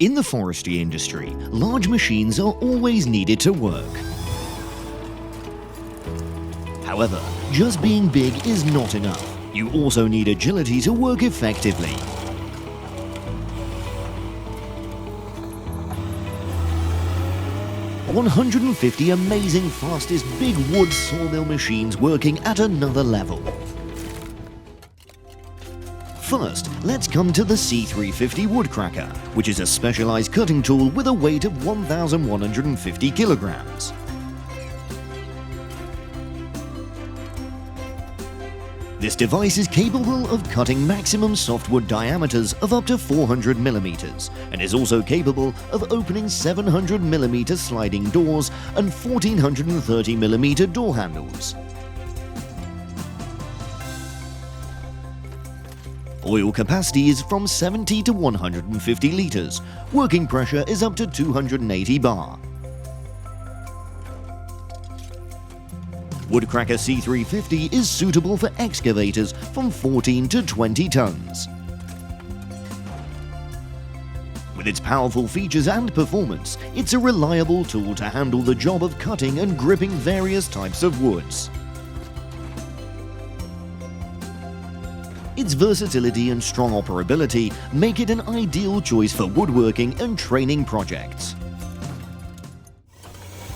In the forestry industry, large machines are always needed to work. However, just being big is not enough. You also need agility to work effectively. "150 amazing fastest big wood sawmill machines working at another level." First, let's come to the C350 Woodcracker, which is a specialized cutting tool with a weight of 1,150 kilograms. This device is capable of cutting maximum softwood diameters of up to 400 millimeters and is also capable of opening 700 millimeter sliding doors and 1430 millimeter door handles. Oil capacity is from 70 to 150 liters. Working pressure is up to 280 bar. Woodcracker C350 is suitable for excavators from 14 to 20 tons. With its powerful features and performance, it's a reliable tool to handle the job of cutting and gripping various types of woods. Its versatility and strong operability make it an ideal choice for woodworking and training projects.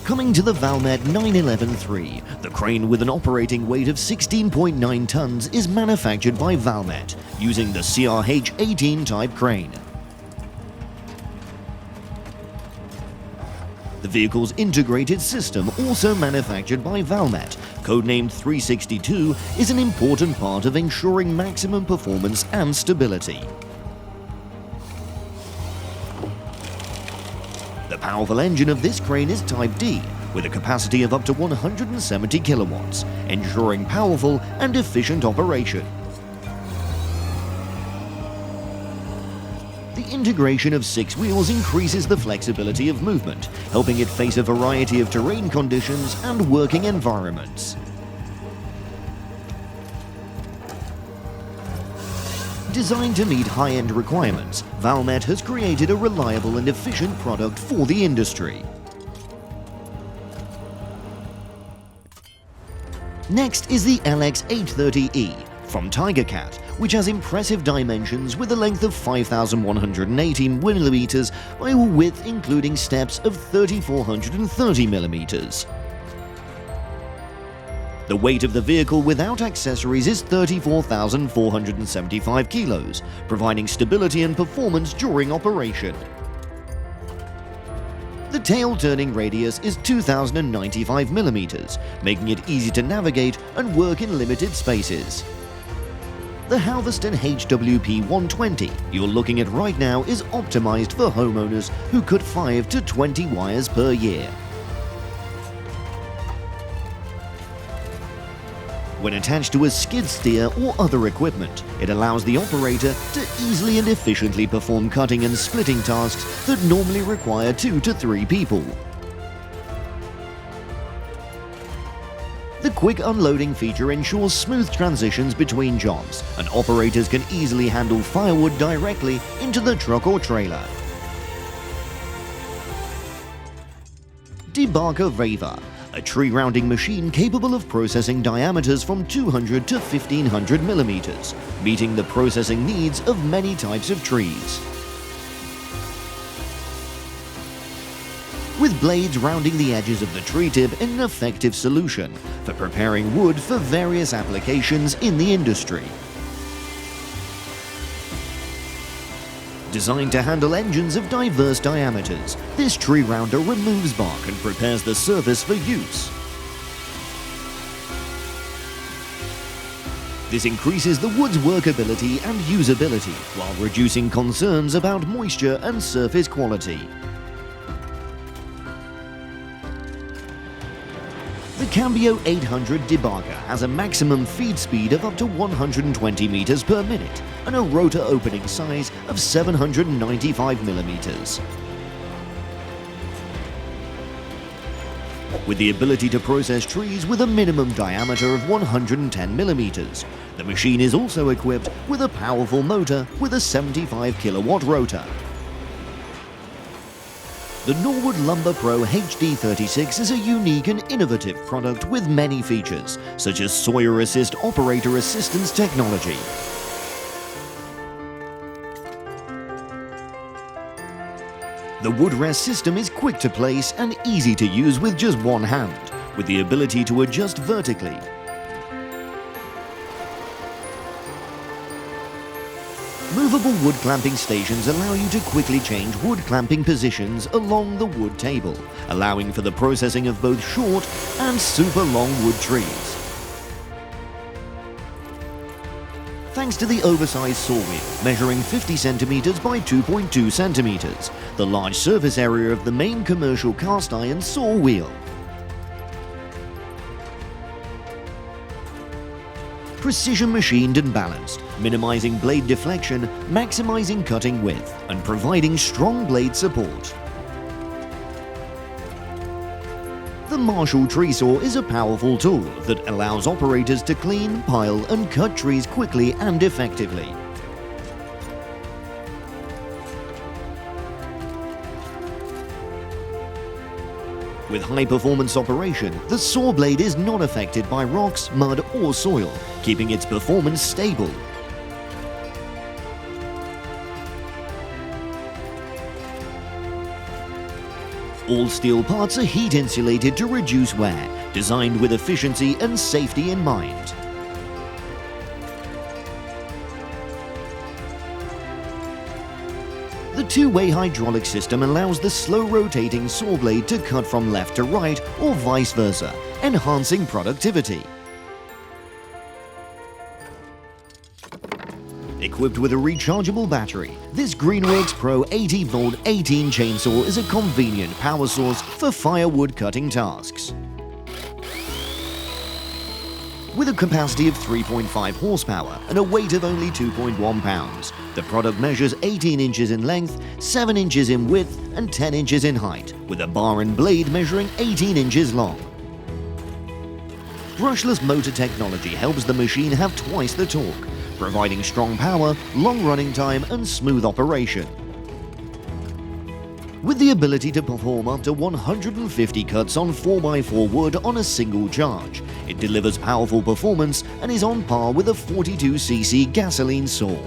Coming to the Valmet 911-3, the crane with an operating weight of 16.9 tons is manufactured by Valmet using the CRH-18 type crane. The vehicle's integrated system, also manufactured by Valmet, codenamed 362, is an important part of ensuring maximum performance and stability. The powerful engine of this crane is Type D, with a capacity of up to 170 kilowatts, ensuring powerful and efficient operation. The integration of 6 wheels increases the flexibility of movement, helping it face a variety of terrain conditions and working environments. Designed to meet high-end requirements, Valmet has created a reliable and efficient product for the industry. Next is the LX830E from TigerCat, which has impressive dimensions with a length of 5,180 millimeters by a width including steps of 3,430 millimeters. The weight of the vehicle without accessories is 34,475 kilos, providing stability and performance during operation. The tail turning radius is 2,095 millimeters, making it easy to navigate and work in limited spaces. The Halverston HWP120 you're looking at right now is optimized for homeowners who cut 5 to 20 wires per year. When attached to a skid steer or other equipment, it allows the operator to easily and efficiently perform cutting and splitting tasks that normally require 2 to 3 people. The quick unloading feature ensures smooth transitions between jobs, and operators can easily handle firewood directly into the truck or trailer. Debarker Raver, a tree rounding machine capable of processing diameters from 200 to 1,500 millimeters, meeting the processing needs of many types of trees. With blades rounding the edges of the tree tip, an effective solution for preparing wood for various applications in the industry. Designed to handle engines of diverse diameters, this tree rounder removes bark and prepares the surface for use. This increases the wood's workability and usability while reducing concerns about moisture and surface quality. The Cambio 800 Debarker has a maximum feed speed of up to 120 meters per minute and a rotor opening size of 795 millimeters. With the ability to process trees with a minimum diameter of 110 millimeters, the machine is also equipped with a powerful motor with a 75 kilowatt rotor. The Norwood Lumber Pro HD36 is a unique and innovative product with many features, such as Sawyer Assist Operator Assistance technology. The wood rest system is quick to place and easy to use with just one hand, with the ability to adjust vertically. Movable wood clamping stations allow you to quickly change wood clamping positions along the wood table, allowing for the processing of both short and super long wood trees. Thanks to the oversized Sawmill, measuring 50 cm by 2.2 cm, the large surface area of the main commercial cast iron saw wheel. Precision machined and balanced, minimizing blade deflection, maximizing cutting width, and providing strong blade support. The Marshall Tree Saw is a powerful tool that allows operators to clean, pile, and cut trees quickly and effectively. With high-performance operation, the saw blade is not affected by rocks, mud, or soil, keeping its performance stable. All steel parts are heat insulated to reduce wear, designed with efficiency and safety in mind. The two-way hydraulic system allows the slow-rotating saw blade to cut from left to right or vice versa, enhancing productivity. Equipped with a rechargeable battery, this Greenworks Pro 80V 18 chainsaw is a convenient power source for firewood cutting tasks. With a capacity of 3.5 horsepower and a weight of only 2.1 pounds, the product measures 18 inches in length, 7 inches in width, and 10 inches in height, with a bar and blade measuring 18 inches long. Brushless motor technology helps the machine have twice the torque, providing strong power, long running time, and smooth operation. With the ability to perform up to 150 cuts on 4x4 wood on a single charge, it delivers powerful performance and is on par with a 42cc gasoline saw.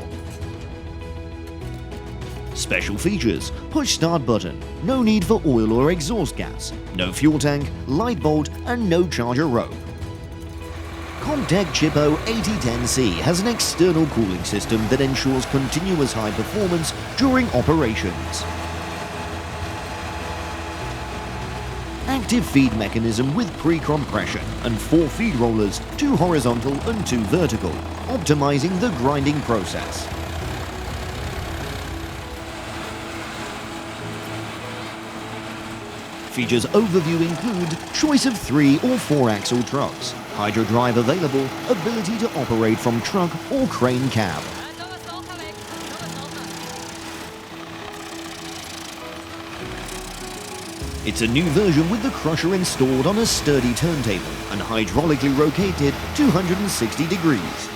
Special features: push start button, no need for oil or exhaust gas, no fuel tank, light bolt, and no charger rope. Comtech Chippo 8010C has an external cooling system that ensures continuous high performance during operations. Active feed mechanism with pre-compression and 4 feed rollers, 2 horizontal and 2 vertical, optimizing the grinding process. Features overview include choice of 3 or 4 axle trucks, hydro drive available, ability to operate from truck or crane cab. It's a new version with the crusher installed on a sturdy turntable and hydraulically rotated 260 degrees.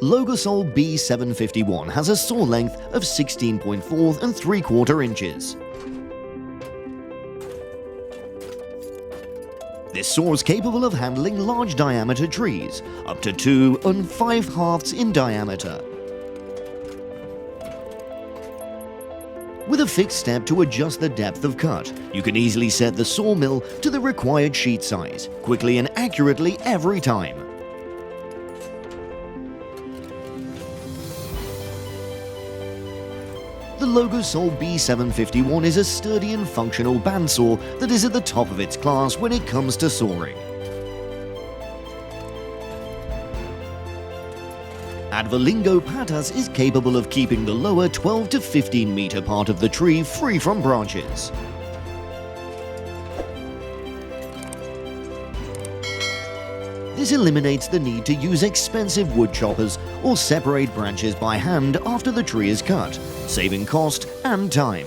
Logosol B751 has a saw length of 16.4 3/4 inches. This saw is capable of handling large diameter trees, up to 2 5/2 in diameter. With a fixed step to adjust the depth of cut, you can easily set the sawmill to the required sheet size, quickly and accurately every time. The Logosol B751 is a sturdy and functional bandsaw that is at the top of its class when it comes to sawing. Advalingo Patas is capable of keeping the lower 12 to 15 meter part of the tree free from branches. This eliminates the need to use expensive wood choppers or separate branches by hand after the tree is cut, saving cost and time.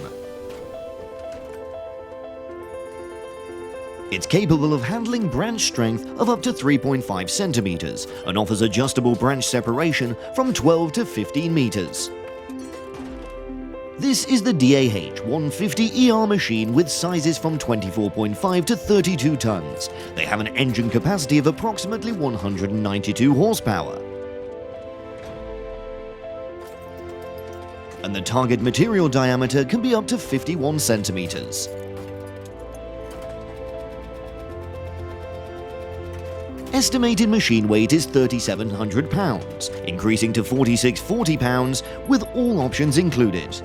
It's capable of handling branch strength of up to 3.5 centimeters and offers adjustable branch separation from 12 to 15 meters. This is the DAH-150ER machine with sizes from 24.5 to 32 tons. They have an engine capacity of approximately 192 horsepower. And the target material diameter can be up to 51 centimeters. Estimated machine weight is 3,700 pounds, increasing to 4,640 pounds with all options included.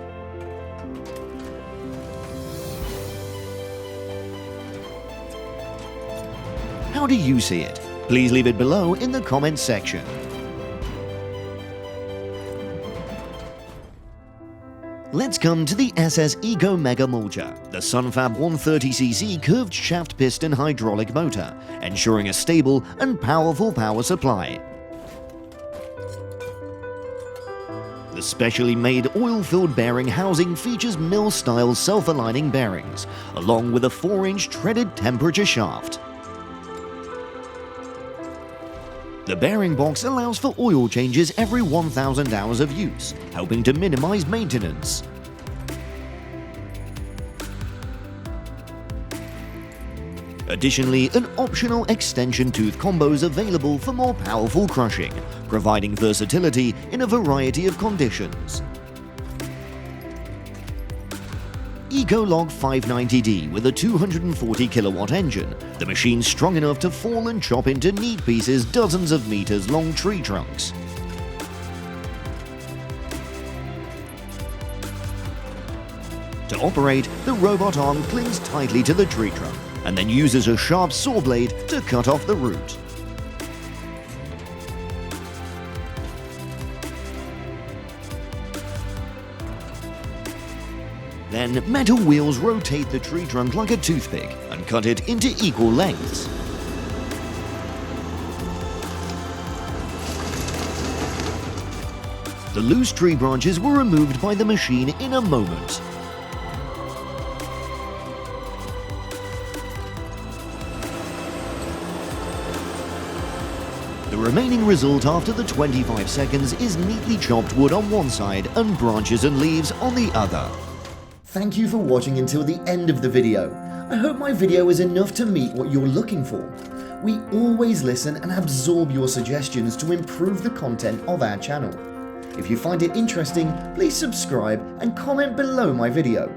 How do you see it? Please leave it below in the comments section. Let's come to the SS Eco Mega Mulcher, the Sunfab 130cc curved shaft piston hydraulic motor, ensuring a stable and powerful power supply. The specially made oil-filled bearing housing features mill-style self-aligning bearings, along with a 4-inch treaded temperature shaft. The bearing box allows for oil changes every 1,000 hours of use, helping to minimize maintenance. Additionally, an optional extension tooth combo is available for more powerful crushing, providing versatility in a variety of conditions. Ecolog 590D with a 240 kilowatt engine, the machine's strong enough to fall and chop into neat pieces dozens of meters long tree trunks. To operate, the robot arm clings tightly to the tree trunk and then uses a sharp saw blade to cut off the root. Then metal wheels rotate the tree trunk like a toothpick and cut it into equal lengths. The loose tree branches were removed by the machine in a moment. The remaining result after the 25 seconds is neatly chopped wood on one side and branches and leaves on the other. Thank you for watching until the end of the video. I hope my video is enough to meet what you're looking for. We always listen and absorb your suggestions to improve the content of our channel. If you find it interesting, please subscribe and comment below my video.